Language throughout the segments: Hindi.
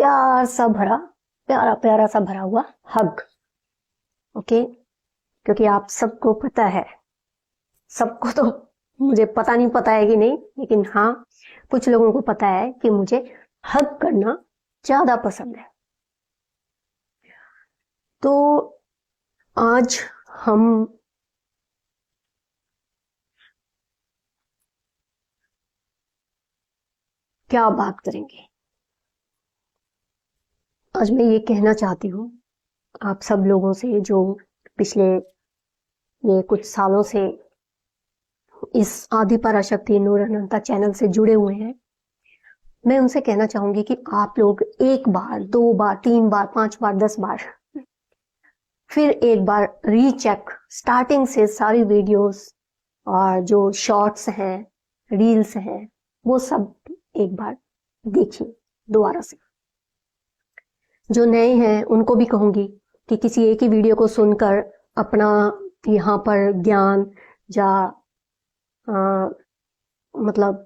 प्यारा प्यारा सा भरा हुआ हग। ओके, क्योंकि आप सबको पता है, सबको तो मुझे पता नहीं, पता है कि नहीं, लेकिन हाँ कुछ लोगों को पता है कि मुझे हग करना ज्यादा पसंद है। तो आज हम क्या बात करेंगे? आज मैं ये कहना चाहती हूँ आप सब लोगों से जो पिछले ये कुछ सालों से इस आदि पराशक्ति नूर अनंता चैनल से जुड़े हुए हैं। मैं उनसे कहना चाहूंगी कि आप लोग एक बार, 2 बार, 3 बार, 5 बार, 10 बार, फिर एक बार रीचेक स्टार्टिंग से सारी वीडियोस और जो शॉर्ट्स हैं, रील्स हैं, वो सब एक बार देखिए दोबारा से। जो नए हैं उनको भी कहूंगी कि किसी एक ही वीडियो को सुनकर अपना यहाँ पर ज्ञान या मतलब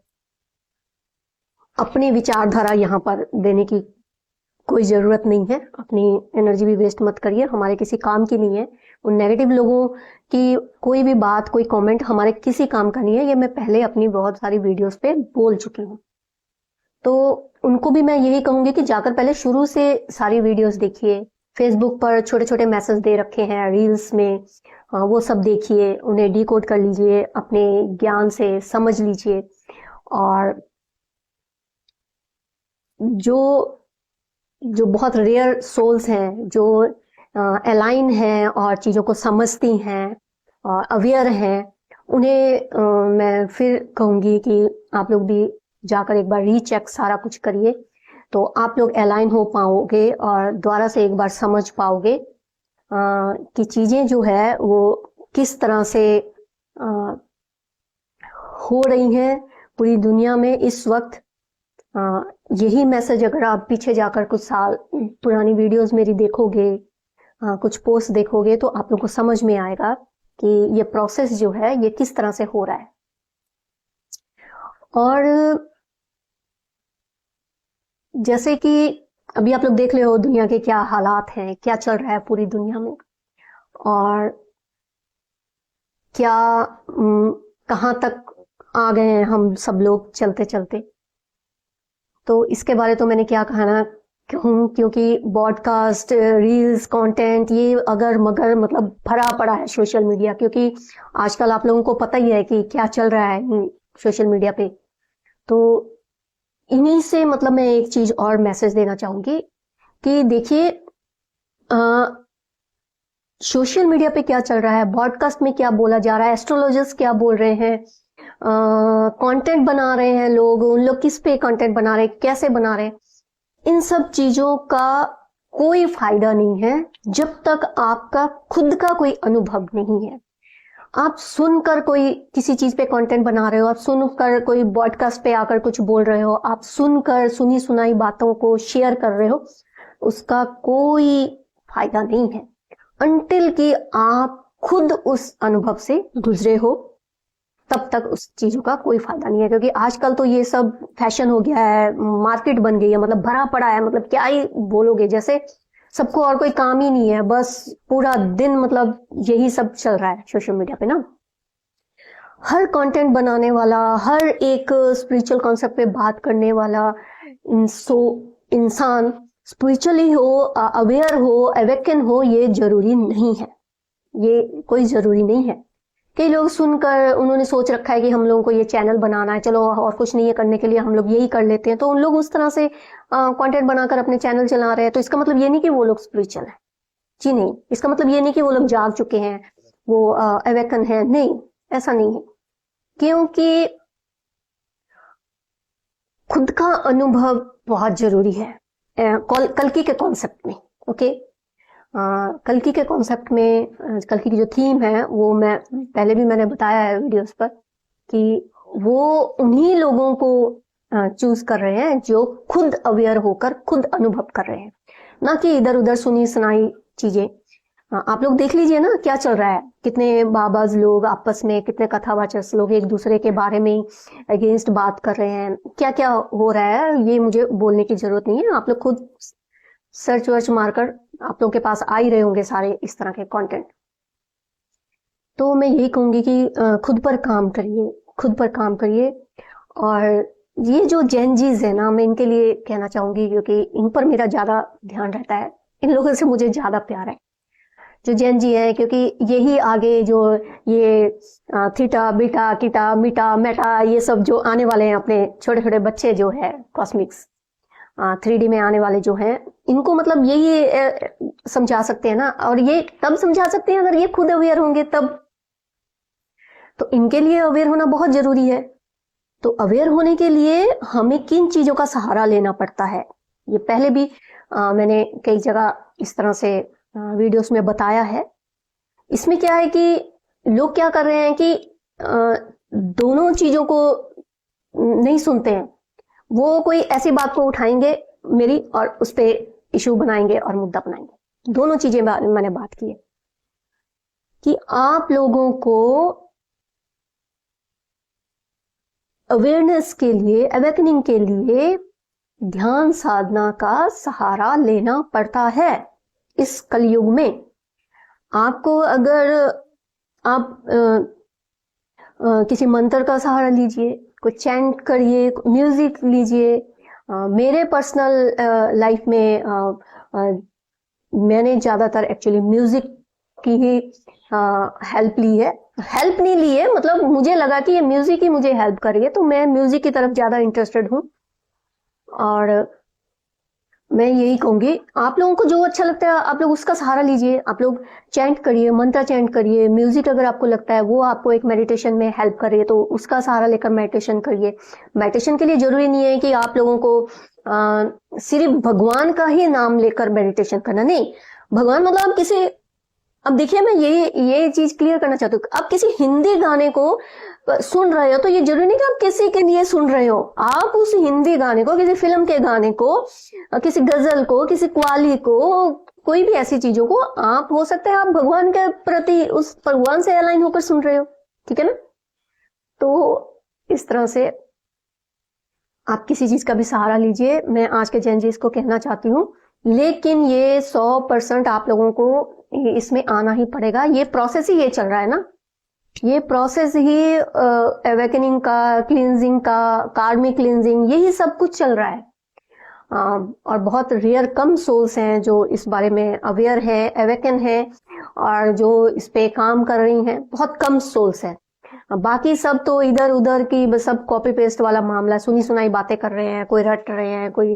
अपनी विचारधारा यहाँ पर देने की कोई जरूरत नहीं है। अपनी एनर्जी भी वेस्ट मत करिए, हमारे किसी काम की नहीं है। उन नेगेटिव लोगों की कोई भी बात, कोई कमेंट हमारे किसी काम का नहीं है। ये मैं पहले अपनी बहुत सारी वीडियोस पे बोल चुकी हूँ। तो उनको भी मैं यही कहूंगी कि जाकर पहले शुरू से सारी वीडियोस देखिए। फेसबुक पर छोटे छोटे मैसेज दे रखे हैं रील्स में, वो सब देखिए, उन्हें डिकोड कर लीजिए, अपने ज्ञान से समझ लीजिए। और जो जो बहुत रेयर सोल्स हैं, जो अलाइन हैं और चीजों को समझती हैं और अवेयर हैं, उन्हें मैं फिर कहूंगी कि आप लोग भी जाकर एक बार रीचेक सारा कुछ करिए, तो आप लोग अलाइन हो पाओगे और दोबारा से एक बार समझ पाओगे कि चीजें जो है वो किस तरह से हो रही हैं पूरी दुनिया में इस वक्त। यही मैसेज अगर आप पीछे जाकर कुछ साल पुरानी वीडियोस मेरी देखोगे, कुछ पोस्ट देखोगे, तो आप लोग को समझ में आएगा कि ये प्रोसेस जो है ये किस तरह से हो रहा है। और जैसे कि अभी आप लोग देख रहे हो दुनिया के क्या हालात हैं, क्या चल रहा है पूरी दुनिया में, और क्या कहाँ तक आ गए हैं हम सब लोग चलते चलते। तो इसके बारे तो मैंने क्या कहना कहूँ, क्योंकि ब्रॉडकास्ट, रील्स, कंटेंट ये अगर मगर मतलब भरा पड़ा है सोशल मीडिया, क्योंकि आजकल आप लोगों को पता ही है कि क्या चल रहा है सोशल मीडिया पे। तो इन्हीं से मतलब मैं एक चीज और मैसेज देना चाहूंगी कि देखिए सोशल मीडिया पे क्या चल रहा है, ब्रॉडकास्ट में क्या बोला जा रहा है, एस्ट्रोलॉजर्स क्या बोल रहे हैं, कंटेंट बना रहे हैं लोग, उन लोग किस पे कंटेंट बना रहे हैं, कैसे बना रहे हैं, इन सब चीजों का कोई फायदा नहीं है जब तक आपका खुद का कोई अनुभव नहीं है। आप सुनकर कोई किसी चीज पे कंटेंट बना रहे हो, आप सुनकर कोई ब्रॉडकास्ट पे आकर कुछ बोल रहे हो, आप सुनकर सुनी सुनाई बातों को शेयर कर रहे हो, उसका कोई फायदा नहीं है अनटिल कि आप खुद उस अनुभव से गुजरे हो। तब तक उस चीजों का कोई फायदा नहीं है, क्योंकि आजकल तो ये सब फैशन हो गया है, मार्केट बन गई है, मतलब भरा पड़ा है, मतलब क्या ही बोलोगे, जैसे सबको और कोई काम ही नहीं है, बस पूरा दिन मतलब यही सब चल रहा है सोशल मीडिया पे ना। हर कंटेंट बनाने वाला, हर एक स्पिरिचुअल कॉन्सेप्ट पे बात करने वाला इंसान स्पिरिचुअली हो, अवेयर हो, अवेकन हो, ये जरूरी नहीं है। ये कोई जरूरी नहीं है। कई लोग सुनकर उन्होंने सोच रखा है कि हम लोगों को ये चैनल बनाना है, चलो और कुछ नहीं है करने के लिए, हम लोग यही कर लेते हैं, तो उन लोग उस तरह से कंटेंट बनाकर अपने चैनल चला रहे हैं। तो इसका मतलब ये नहीं कि वो लोग स्पिरिचुअल है, जी नहीं। इसका मतलब ये नहीं कि वो लोग जाग चुके हैं, वो अवेकन है, नहीं, ऐसा नहीं है। क्योंकि खुद का अनुभव बहुत जरूरी है कल्कि के कॉन्सेप्ट में। ओके, कल्कि के कॉन्सेप्ट में कल्कि की जो थीम है वो मैं पहले भी मैंने बताया है वीडियोस पर कि वो उन्हीं लोगों को चूज कर रहे हैं जो खुद अवेयर होकर खुद अनुभव कर रहे हैं, ना कि इधर उधर सुनी सुनाई चीजें। आप लोग देख लीजिए ना क्या चल रहा है, कितने बाबाज लोग आपस में, कितने कथावाचक लोग एक दूसरे के बारे में अगेंस्ट बात कर रहे हैं, क्या क्या हो रहा है ये मुझे बोलने की जरूरत नहीं है, आप लोग खुद सर्च वर्च मारकर आप लोग के पास आ ही रहे होंगे सारे इस तरह के कंटेंट। तो मैं यही कहूंगी कि खुद पर काम करिए, खुद पर काम करिए। और ये जो जेनजीज है ना, मैं इनके लिए कहना चाहूंगी क्योंकि इन पर मेरा ज्यादा ध्यान रहता है, इन लोगों से मुझे ज्यादा प्यार है जो जेनजी है, क्योंकि यही आगे जो ये थीटा बीटा कीटा मीटा मेटा ये सब जो आने वाले हैं, अपने छोटे छोटे बच्चे जो है कॉस्मिक्स 3D में आने वाले जो हैं, इनको मतलब यही समझा सकते हैं ना, और ये तब समझा सकते हैं अगर ये खुद अवेयर होंगे तब। तो इनके लिए अवेयर होना बहुत जरूरी है। तो अवेयर होने के लिए हमें किन चीजों का सहारा लेना पड़ता है, ये पहले भी मैंने कई जगह इस तरह से वीडियोस में बताया है। इसमें क्या है कि लोग क्या कर रहे हैं कि दोनों चीजों को नहीं सुनते हैं, वो कोई ऐसी बात को उठाएंगे मेरी और उस पे इशू बनाएंगे और मुद्दा बनाएंगे। दोनों चीजें मैंने बात की है कि आप लोगों को अवेयरनेस के लिए, अवेकनिंग के लिए ध्यान साधना का सहारा लेना पड़ता है इस कलयुग में। आपको अगर आप किसी मंत्र का सहारा लीजिए, कोई चैंट करिए, म्यूजिक लीजिए। मेरे पर्सनल लाइफ में मैंने ज्यादातर एक्चुअली म्यूजिक की ही हेल्प ली है। हेल्प नहीं ली है, मतलब मुझे लगा कि ये म्यूजिक ही मुझे हेल्प कर रही है, तो मैं म्यूजिक की तरफ ज्यादा इंटरेस्टेड हूँ। और मैं यही कहूंगी, आप लोगों को जो अच्छा लगता है आप लोग उसका सहारा लीजिए। आप लोग चैंट करिए, मंत्र चैंट करिए। म्यूजिक अगर आपको लगता है वो आपको एक मेडिटेशन में हेल्प कर रही है तो उसका सहारा लेकर मेडिटेशन करिए। मेडिटेशन के लिए जरूरी नहीं है कि आप लोगों को सिर्फ भगवान का ही नाम लेकर मेडिटेशन करना, नहीं। भगवान मतलब किसी, अब देखिए मैं ये चीज क्लियर करना चाहती हूँ, आप किसी हिंदी गाने को सुन रहे हो तो ये जरूरी नहीं कि आप किसी के लिए सुन रहे हो। आप उस हिंदी गाने को, किसी फिल्म के गाने को, किसी गजल को, किसी कव्वाली को, कोई भी ऐसी चीजों को, आप हो सकता है आप भगवान के प्रति, उस भगवान से अलाइन होकर सुन रहे हो, ठीक है ना। तो इस तरह से आप किसी चीज का भी सहारा लीजिए, मैं आज के जेनजीज को कहना चाहती हूँ। लेकिन ये 100% आप लोगों को इसमें आना ही पड़ेगा। ये प्रोसेस ही ये चल रहा है ना, ये प्रोसेस ही अवेकनिंग का, क्लींजिंग का, कार्मिक क्लींजिंग, यही सब कुछ चल रहा है। और बहुत रेयर कम सोल्स हैं जो इस बारे में अवेयर है, अवेकन है और जो इस पे काम कर रही हैं, बहुत कम सोल्स हैं। बाकी सब तो इधर उधर की सब कॉपी पेस्ट वाला मामला, सुनी सुनाई बातें कर रहे हैं, कोई रट रहे हैं, कोई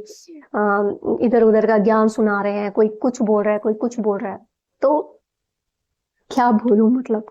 इधर उधर का ज्ञान सुना रहे हैं, कोई कुछ बोल रहा है, कोई कुछ बोल रहा है। तो क्या बोलूं, मतलब